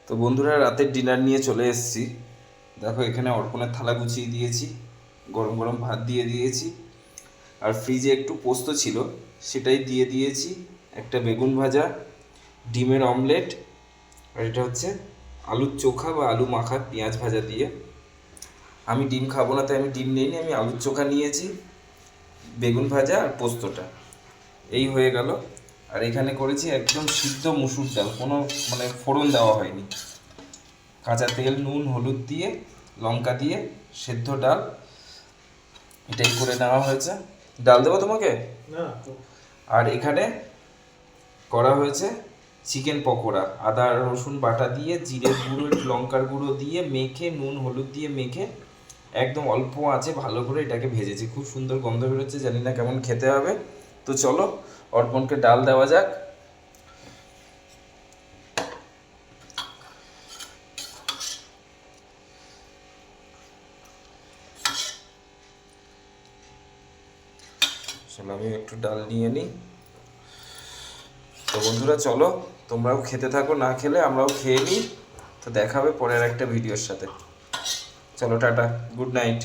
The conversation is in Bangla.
তো বন্ধুরা, রাতের ডিনার নিয়ে চলে এসেছি। দেখো, এখানে অর্পণের থালা গুছিয়ে দিয়েছি, গরম গরম ভাত দিয়ে দিয়েছি, আর ফ্রিজে একটু পোস্ত ছিল সেটাই দিয়ে দিয়েছি, একটা বেগুন ভাজা, ডিমের অমলেট, আর এটা হচ্ছে আলুর চোখা বা আলু মাখা পেঁয়াজ ভাজা দিয়ে। আমি ডিম খাবো না, তাই আমি ডিম নিইনি, আমি আলুর চোখা নিয়েছি, বেগুন ভাজা আর পোস্তটা। এই হয়ে গেল। আর এখানে করেছি একদম সিদ্ধ মুসুর ডাল, কোনো ফোড়ন দেওয়া হয়নি, কাঁচা তেল, নুন, হলুদ দিয়ে, লঙ্কা দিয়ে সেদ্ধ ডাল, এটাই করে নেওয়া হয়েছে। ডাল দেবো তোমাকে? না। আর এখানে করা হয়েছে চিকেন পকোড়া, আদা রসুন বাটা দিয়ে, জিরে গুঁড়ো, লঙ্কার গুঁড়ো দিয়ে মেখে, নুন হলুদ দিয়ে মেখে একদম অল্প আঁচে ভালো করে এটাকে ভেজেছি। খুব সুন্দর গন্ধ বেরোচ্ছে, জানি না কেমন খেতে হবে। তো চলো অর্পণকে ডাল দেওয়া যাক। চলো আমি একটু ডাল নিয়ে নিই। তো বন্ধুরা, চলো তোমরাও খেতে থাকো, না খেলে আমরাও খেয়ে নিই। তো দেখা হবে পরের একটা ভিডিওর সাথে। চলো টাটা, গুড নাইট।